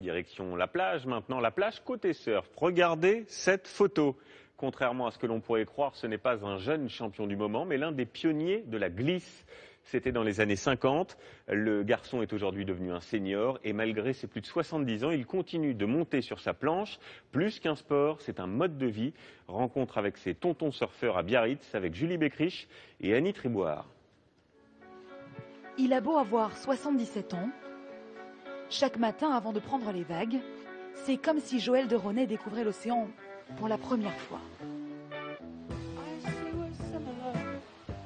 Direction la plage, maintenant la plage côté surf. Regardez cette photo. Contrairement à ce que l'on pourrait croire, ce n'est pas un jeune champion du moment, mais l'un des pionniers de la glisse. C'était dans les années 50. Le garçon est aujourd'hui devenu un senior et malgré ses plus de 70 ans, il continue de monter sur sa planche. Plus qu'un sport, c'est un mode de vie. Rencontre avec ses tontons surfeurs à Biarritz avec Julie Beckrich et Annie Triboire. Il a beau avoir 77 ans. Chaque matin, avant de prendre les vagues, c'est comme si Joël de Ronet découvrait l'océan pour la première fois.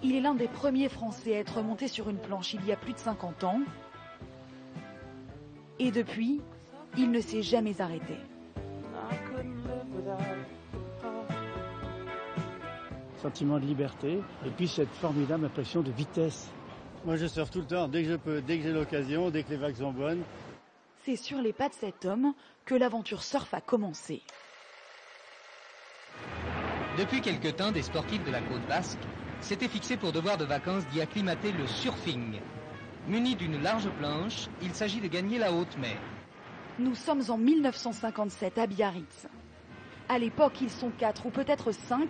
Il est l'un des premiers Français à être monté sur une planche il y a plus de 50 ans. Et depuis, il ne s'est jamais arrêté. Sentiment de liberté et puis cette formidable impression de vitesse. Moi je surfe tout le temps, dès que je peux, dès que j'ai l'occasion, dès que les vagues sont bonnes. C'est sur les pas de cet homme que l'aventure surf a commencé. Depuis quelque temps, des sportifs de la côte basque s'étaient fixés pour devoir de vacances d'y acclimater le surfing. Munis d'une large planche, il s'agit de gagner la haute mer. Nous sommes en 1957 à Biarritz. À l'époque, ils sont 4 ou peut-être 5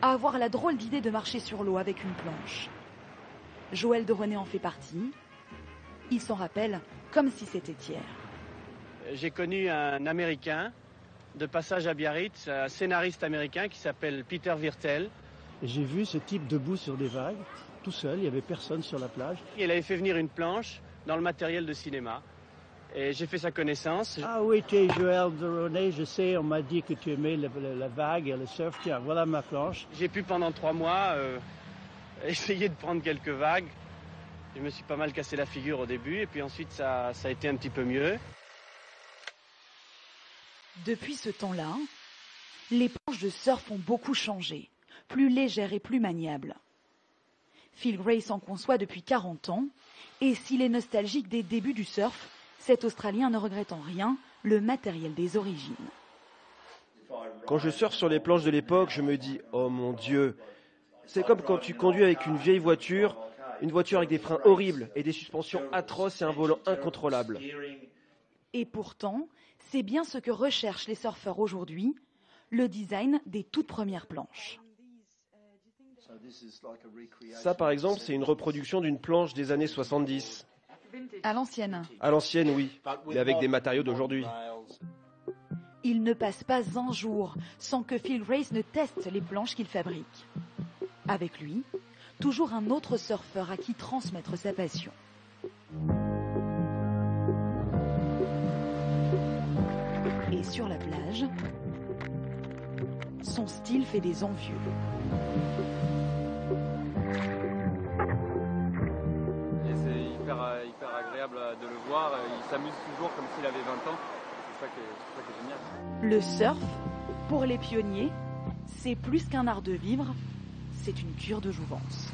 à avoir la drôle d'idée de marcher sur l'eau avec une planche. Joël de Ronet en fait partie. Il s'en rappelle comme si c'était hier. J'ai connu un Américain de passage à Biarritz, un scénariste américain qui s'appelle Peter Wirtel. J'ai vu ce type debout sur des vagues, tout seul, il n'y avait personne sur la plage. Il avait fait venir une planche dans le matériel de cinéma. Et j'ai fait sa connaissance. Ah oui, tu es Joël de Ronet, je sais, on m'a dit que tu aimais la vague et le surf. Tiens, voilà ma planche. J'ai pu pendant 3 mois essayer de prendre quelques vagues. Je me suis pas mal cassé la figure au début et puis ensuite ça a été un petit peu mieux. Depuis ce temps-là, les planches de surf ont beaucoup changé, plus légères et plus maniables. Phil Grace en conçoit depuis 40 ans et s'il est nostalgique des débuts du surf, cet Australien ne regrette en rien le matériel des origines. Quand je surfe sur les planches de l'époque, je me dis « Oh mon Dieu !» C'est comme quand tu conduis avec une vieille voiture, une voiture avec des freins horribles et des suspensions atroces et un volant incontrôlable. Et pourtant, c'est bien ce que recherchent les surfeurs aujourd'hui, le design des toutes premières planches. Ça, par exemple, c'est une reproduction d'une planche des années 70. À l'ancienne. À l'ancienne, oui, mais avec des matériaux d'aujourd'hui. Il ne passe pas un jour sans que Phil Grace ne teste les planches qu'il fabrique. Avec lui, toujours un autre surfeur à qui transmettre sa passion. Et sur la plage, son style fait des envieux. Et c'est hyper agréable de le voir. Il s'amuse toujours comme s'il avait 20 ans. C'est ça qui est génial. Le surf, pour les pionniers, c'est plus qu'un art de vivre, c'est une cure de jouvence.